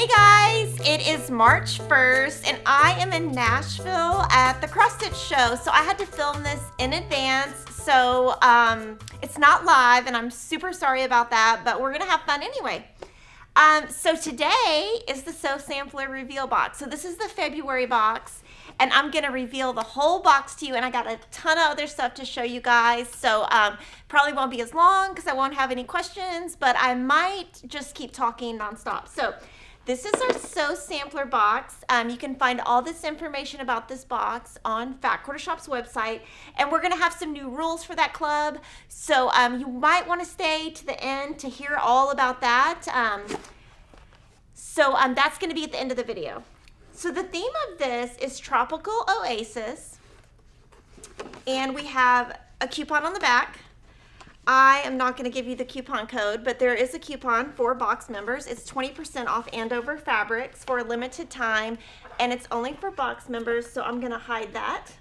Hey guys, it is March 1st and I am in Nashville at the Cross Stitch show. So I had to film this in advance. So it's not live and I'm super sorry about that, but we're gonna have fun anyway. So today is the Sew Sampler reveal box. So this is the February box and I'm gonna reveal the whole box to you, and I got a ton of other stuff to show you guys. So probably won't be as long because I won't have any questions, but I might just keep talking nonstop. So this is our Sew Sampler box. You can find all this information about this box on Fat Quarter Shop's website, and we're gonna have some new rules for that club. So you might wanna stay to the end to hear all about that. That's gonna be at the end of the video. So the theme of this is Tropical Oasis, and we have a coupon on the back. I am not going to give you the coupon code, but there is a coupon for box members. It's 20% off Andover fabrics for a limited time, and it's only for box members, so I'm going to hide that.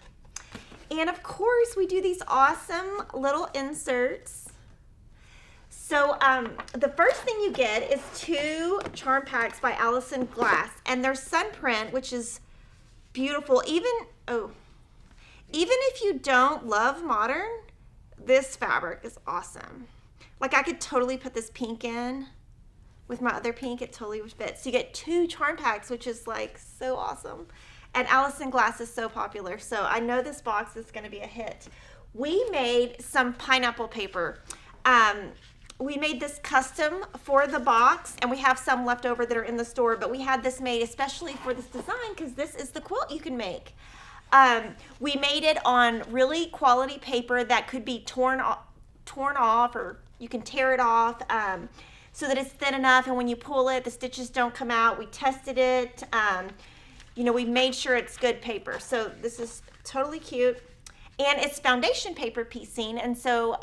And of course, we do these awesome little inserts. So the first thing you get is 2 charm packs by Allison Glass, and their sun print, which is beautiful. Even if you don't love modern, this fabric is awesome. Like, I could totally put this pink in with my other pink. It totally would fit. So you get 2 charm packs, which is like so awesome. And Allison Glass is so popular, so I know this box is going to be a hit. We made some pineapple paper. We made this custom for the box, and we have some left over that are in the store, but we had this made especially for this design because this is the quilt you can make. We made it on really quality paper that could be torn off, or you can tear it off, so that it's thin enough, and when you pull it, the stitches don't come out. We tested it. We made sure it's good paper. So this is totally cute, and it's foundation paper piecing, and so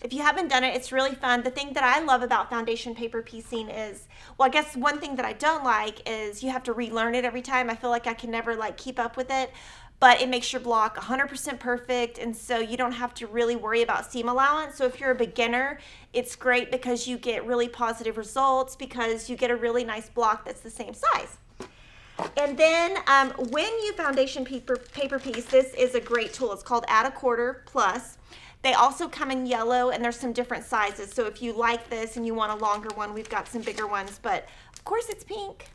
if you haven't done it, it's really fun. The thing that I love about foundation paper piecing is, well, I guess one thing that I don't like is you have to relearn it every time. I feel like I can never keep up with it, but it makes your block 100% perfect, and so you don't have to really worry about seam allowance. So if you're a beginner, it's great because you get really positive results because you get a really nice block that's the same size. And then when you foundation paper piece, this is a great tool. It's called Add a Quarter Plus. They also come in yellow, and there's some different sizes. So if you like this and you want a longer one, we've got some bigger ones, but of course it's pink.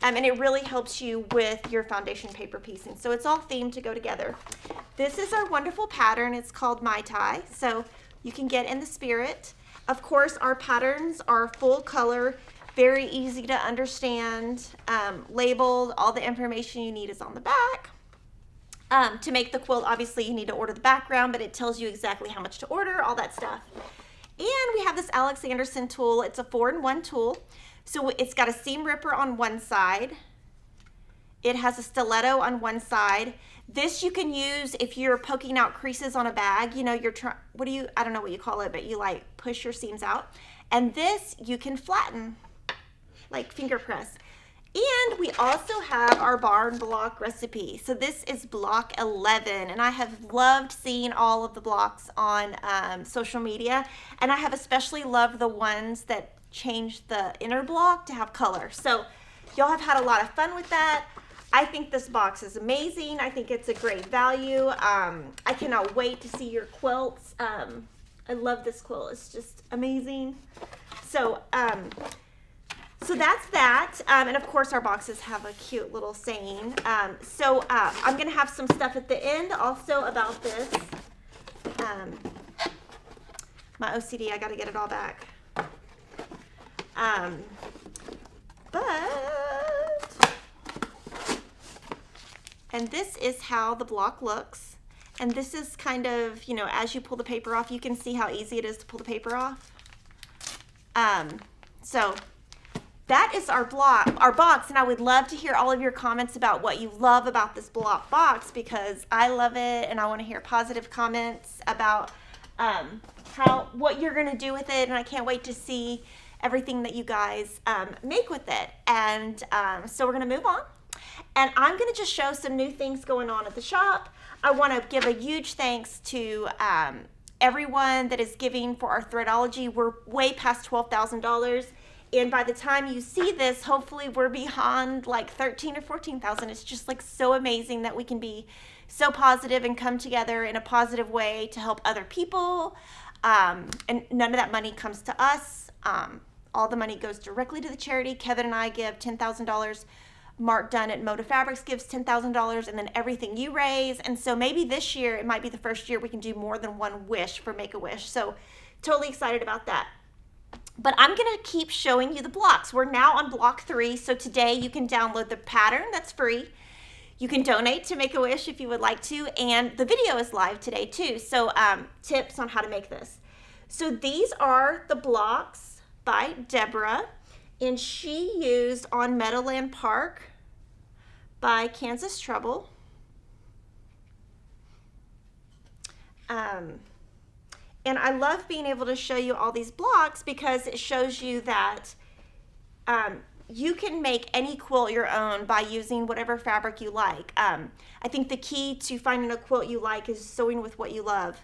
And it really helps you with your foundation paper piecing. So it's all themed to go together. This is our wonderful pattern. It's called Mai Tai. So you can get in the spirit. Of course, our patterns are full color, very easy to understand, labeled. All the information you need is on the back. To make the quilt, obviously you need to order the background, but it tells you exactly how much to order, all that stuff. And we have this Alex Anderson tool. It's a 4-in-1 tool. So it's got a seam ripper on one side. It has a stiletto on one side. This you can use if you're poking out creases on a bag. I don't know what you call it, but you push your seams out. And this you can flatten, like finger press. And we also have our barn block recipe. So this is block 11, and I have loved seeing all of the blocks on social media, and I have especially loved the ones that change the inner block to have color. So y'all have had a lot of fun with that. I think this box is amazing. I think it's a great value. I cannot wait to see your quilts. I love this quilt. It's just amazing. So that's that, and of course our boxes have a cute little saying. I'm going to have some stuff at the end also about this. My OCD, I got to get it all back. And this is how the block looks. And this is kind of, as you pull the paper off, you can see how easy it is to pull the paper off. So that is our box, and I would love to hear all of your comments about what you love about this block box, because I love it, and I want to hear positive comments about what you're going to do with it, and I can't wait to see everything that you guys make with it. And so we're going to move on, and I'm going to just show some new things going on at the shop. I want to give a huge thanks to everyone that is giving for our Threadology. We're way past $12,000. And by the time you see this, hopefully we're beyond like 13 or 14,000. It's just like so amazing that we can be so positive and come together in a positive way to help other people. And none of that money comes to us. All the money goes directly to the charity. Kevin and I give $10,000. Mark Dunn at Moda Fabrics gives $10,000, and then everything you raise. And so maybe this year, it might be the first year we can do more than one wish for Make-A-Wish. So totally excited about that. But I'm going to keep showing you the blocks. We're now on block 3. So today you can download the pattern. That's free. You can donate to Make-A-Wish if you would like to. And the video is live today too. So tips on how to make this. So these are the blocks by Deborah. And she used On Meadowland Park by Kansas Trouble. And I love being able to show you all these blocks because it shows you that you can make any quilt your own by using whatever fabric you like. I think the key to finding a quilt you like is sewing with what you love.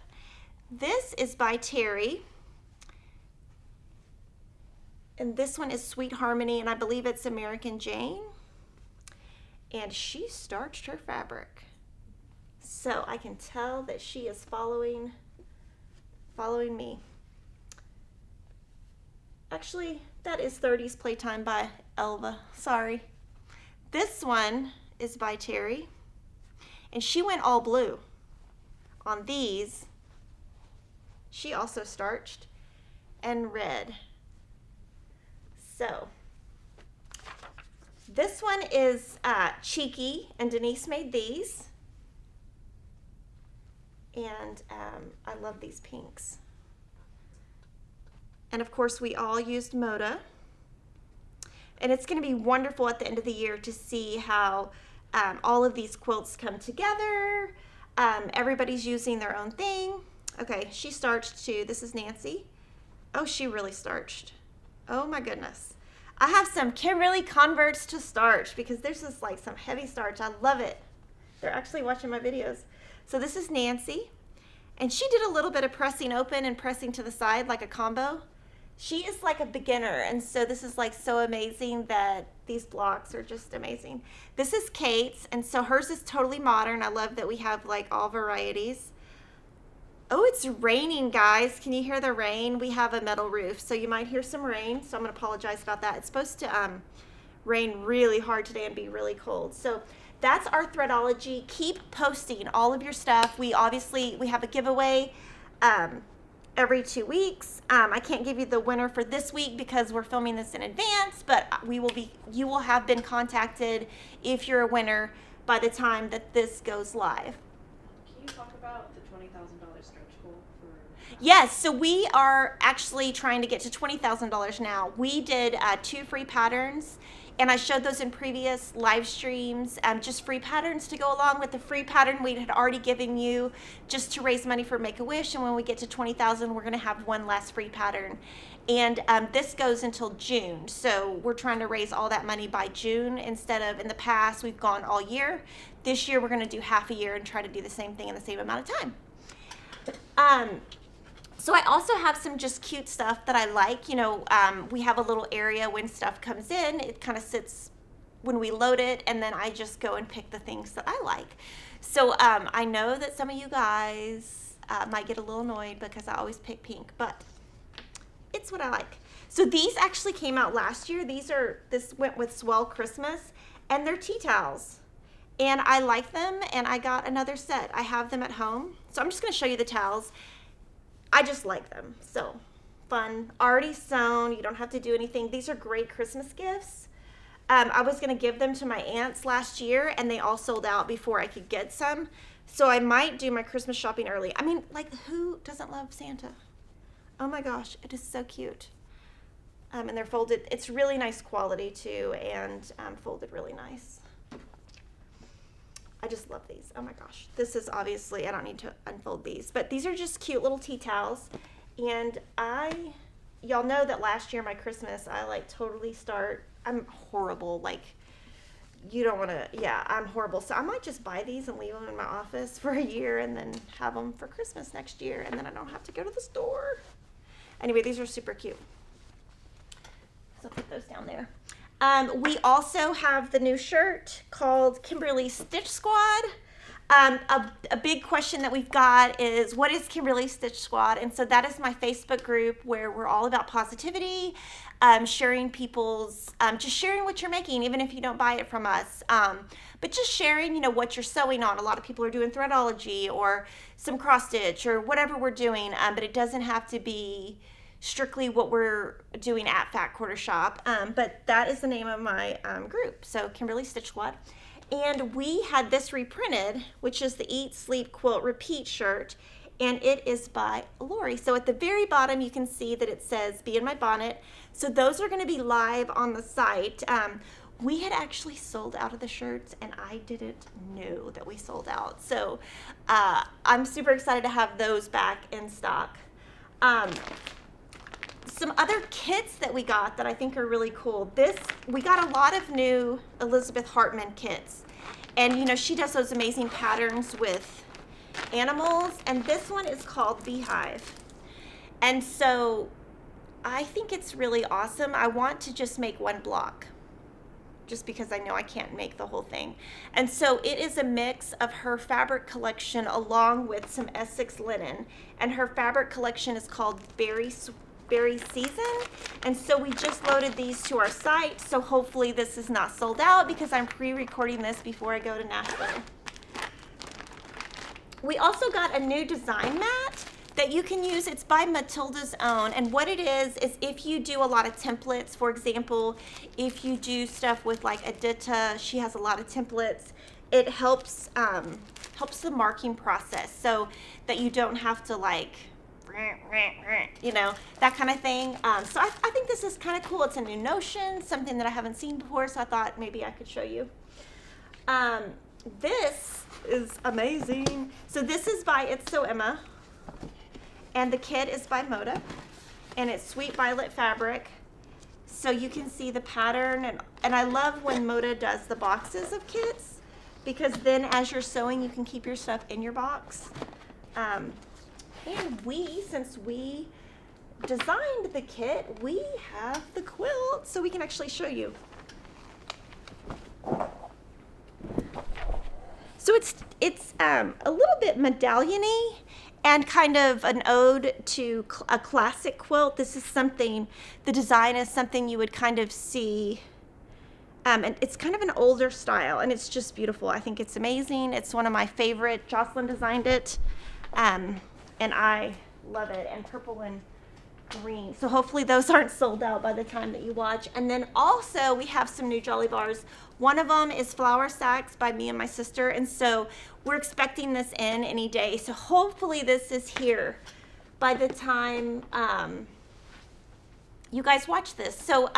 This is by Terry. And this one is Sweet Harmony, and I believe it's American Jane. And she starched her fabric. So I can tell that she is following me. Actually, that is 30s Playtime by Elva. Sorry. This one is by Terry. And she went all blue. On these, she also starched and red. So, this one is Cheeky, and Denise made these. And I love these pinks. And of course, we all used Moda. And it's going to be wonderful at the end of the year to see how all of these quilts come together. Everybody's using their own thing. Okay, she starched too. This is Nancy. Oh, she really starched. Oh my goodness. I have some Kimberly converts to starch because there's just like some heavy starch. I love it. They're actually watching my videos. So this is Nancy, and she did a little bit of pressing open and pressing to the side like a combo. She is like a beginner, and so this is like so amazing that these blocks are just amazing. This is Kate's, and so hers is totally modern. I love that we have like all varieties. Oh, it's raining, guys. Can you hear the rain? We have a metal roof, so you might hear some rain, so I'm going to apologize about that. It's supposed to rain really hard today and be really cold. So that's our Threadology. Keep posting all of your stuff. We have a giveaway every 2 weeks. I can't give you the winner for this week because we're filming this in advance, but you will have been contacted if you're a winner by the time that this goes live. Can you talk about the $20,000 stretch goal for? Yes, so we are actually trying to get to $20,000 now. We did 2 free patterns, and I showed those in previous live streams, just free patterns to go along with the free pattern we had already given you just to raise money for Make-A-Wish. And when we get to 20,000, we're going to have one last free pattern. And this goes until June. So we're trying to raise all that money by June instead of in the past, we've gone all year. This year, we're going to do half a year and try to do the same thing in the same amount of time. So I also have some just cute stuff that I like. You know, we have a little area when stuff comes in. It kind of sits when we load it, and then I just go and pick the things that I like. So I know that some of you guys might get a little annoyed because I always pick pink, but it's what I like. So these actually came out last year. This went with Swell Christmas, and they're tea towels. And I like them, and I got another set. I have them at home. So I'm just going to show you the towels. I just like them. So fun. Already sewn. You don't have to do anything. These are great Christmas gifts. I was going to give them to my aunts last year, and they all sold out before I could get some. So I might do my Christmas shopping early. I mean, like, who doesn't love Santa? Oh my gosh, it is so cute. And they're folded. It's really nice quality too, and folded really nice. I just love these. Oh my gosh. This is obviously, I don't need to unfold these, but these are just cute little tea towels. And y'all know that last year, my Christmas, I like totally I'm horrible. Like, you don't want to, yeah, I'm horrible. So I might just buy these and leave them in my office for a year and then have them for Christmas next year. And then I don't have to go to the store. Anyway, these are super cute. So I'll put those down there. We also have the new shirt called Kimberly Stitch Squad. A big question that we've got is, what is Kimberly Stitch Squad? And so that is my Facebook group where we're all about positivity, sharing just sharing what you're making, even if you don't buy it from us. But just sharing, what you're sewing on. A lot of people are doing threadology or some cross stitch or whatever we're doing, but it doesn't have to be strictly what we're doing at Fat Quarter Shop. But that is the name of my group, so Kimberly Stitch Squad. And we had this reprinted, which is the Eat, Sleep, Quilt, Repeat shirt, and it is by Lori. So at the very bottom, you can see that it says, Be in My Bonnet. So those are going to be live on the site. We had actually sold out of the shirts, and I didn't know that we sold out. So I'm super excited to have those back in stock. Some other kits that we got that I think are really cool. We got a lot of new Elizabeth Hartman kits. And she does those amazing patterns with animals. And this one is called Beehive. And so I think it's really awesome. I want to just make one block, just because I know I can't make the whole thing. And so it is a mix of her fabric collection along with some Essex linen. And her fabric collection is called Berry Season. And so we just loaded these to our site. So hopefully this is not sold out because I'm pre-recording this before I go to Nashville. We also got a new design mat that you can use. It's by Matilda's Own, and what it is if you do a lot of templates, for example, if you do stuff with like Adita, she has a lot of templates. It helps the marking process so that you don't have to that kind of thing. So I think this is kind of cool. It's a new notion, something that I haven't seen before, so I thought maybe I could show you. This is amazing. So this is by It's So Emma. And the kit is by Moda, and it's Sweet Violet fabric. So you can see the pattern, and I love when Moda does the boxes of kits, because then as you're sewing, you can keep your stuff in your box. And since we designed the kit, we have the quilt, so we can actually show you. So it's a little bit medallion-y, and kind of an ode to a classic quilt. This is something, the design is something you would kind of see, and it's kind of an older style, and it's just beautiful. I think it's amazing. It's one of my favorite. Jocelyn designed it, and I love it, and purple and green. So hopefully those aren't sold out by the time that you watch. And then also we have some new Jolly Bars. One of them is Flour Sacks by me and my sister, and so we're expecting this in any day. So hopefully this is here by the time you guys watch this. So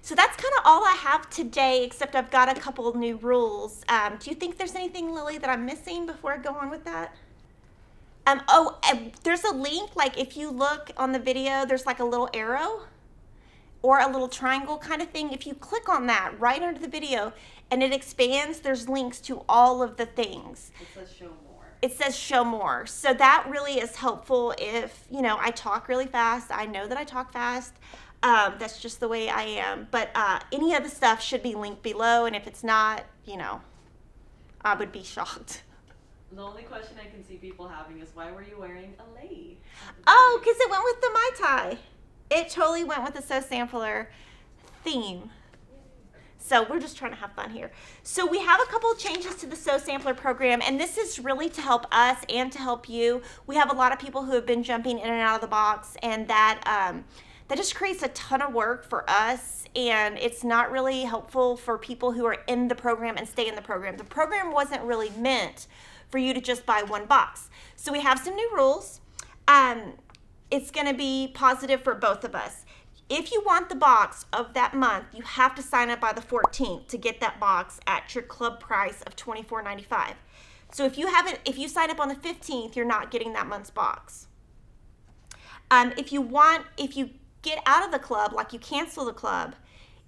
so that's kind of all I have today, except I've got a couple of new rules. Do you think there's anything, Lily, that I'm missing before I go on with that? There's a link, like if you look on the video, there's like a little arrow or a little triangle kind of thing. If you click on that right under the video and it expands, there's links to all of the things. It says show more. It says show more. So that really is helpful if, I talk really fast. I know that I talk fast. That's just the way I am. But any of the stuff should be linked below. And if it's not, I would be shocked. The only question I can see people having is, why were you wearing a lei? Oh, because it went with the Mai Tai. It totally went with the Sew Sampler theme. So we're just trying to have fun here. So we have a couple of changes to the Sew Sampler program, and this is really to help us and to help you. We have a lot of people who have been jumping in and out of the box, and that just creates a ton of work for us, and it's not really helpful for people who are in the program and stay in the program. The program wasn't really meant for you to just buy one box. So we have some new rules. It's gonna be positive for both of us. If you want the box of that month, you have to sign up by the 14th to get that box at your club price of $24.95. So if you sign up on the 15th, you're not getting that month's box. If you get out of the club, like you cancel the club,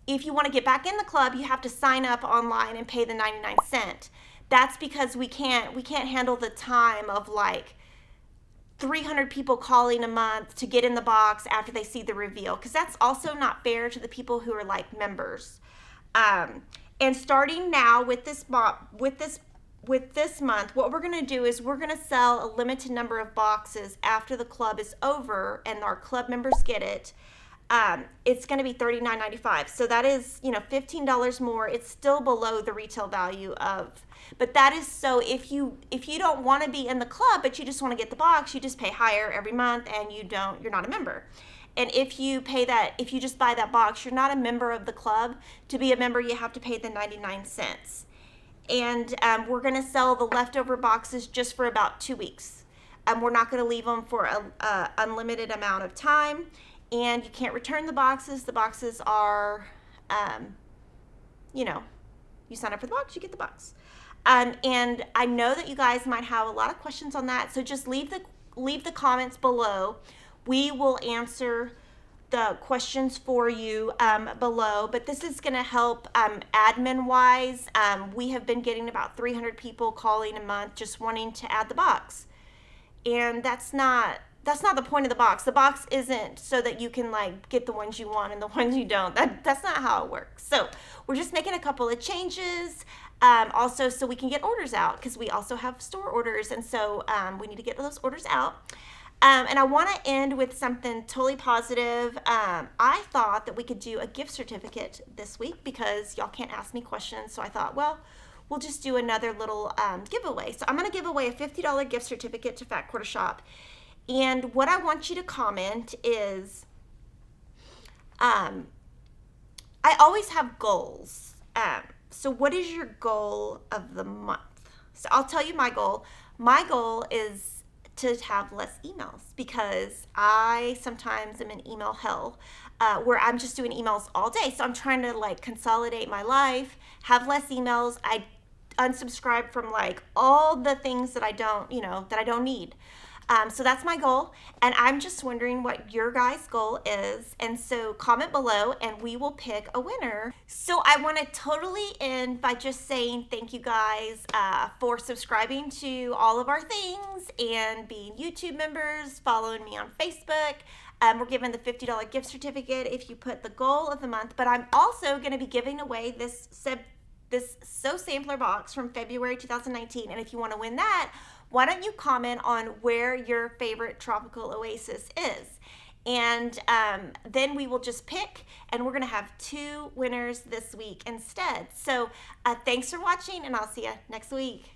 if you want to get back in the club, you have to sign up online and pay the 99 cents. That's because we can't handle the time of 300 people calling a month to get in the box after they see the reveal, because that's also not fair to the people who are like members. And starting now with this month, what we're going to do is we're going to sell a limited number of boxes after the club is over and our club members get it. It's going to be $39.95. So that is, $15 more. It's still below the retail value of, but that is so if you don't want to be in the club, but you just want to get the box, you just pay higher every month and you're not a member. And if you just buy that box, you're not a member of the club. To be a member, you have to pay the 99 cents. And we're going to sell the leftover boxes just for about 2 weeks. We're not going to leave them for a unlimited amount of time. And you can't return the boxes. The boxes are, you sign up for the box, you get the box. And I know that you guys might have a lot of questions on that. So just leave the comments below. We will answer the questions for you below, but this is going to help admin wise. We have been getting about 300 people calling a month just wanting to add the box, and that's not the point of the box. The box isn't so that you can like get the ones you want and the ones you don't. That's not how it works. So we're just making a couple of changes. Also, so we can get orders out, because we also have store orders, and so we need to get those orders out. And I want to end with something totally positive. I thought that we could do a gift certificate this week because y'all can't ask me questions. So I thought, well, we'll just do another little giveaway. So I'm going to give away a $50 gift certificate to Fat Quarter Shop. And what I want you to comment is, I always have goals. So what is your goal of the month? So I'll tell you my goal. My goal is to have less emails, because I sometimes am in email hell, where I'm just doing emails all day. So I'm trying to like consolidate my life, have less emails. I unsubscribe from like all the things that I don't need. So that's my goal, and I'm just wondering what your guys' goal is. And so comment below and we will pick a winner. So I want to totally end by just saying thank you guys for subscribing to all of our things and being YouTube members, following me on Facebook. We're giving the $50 gift certificate if you put the goal of the month, but I'm also going to be giving away this So Sampler box from February 2019. And if you want to win that, why don't you comment on where your favorite tropical oasis is? And then we will just pick, and we're going to have 2 winners this week instead. So thanks for watching, and I'll see you next week.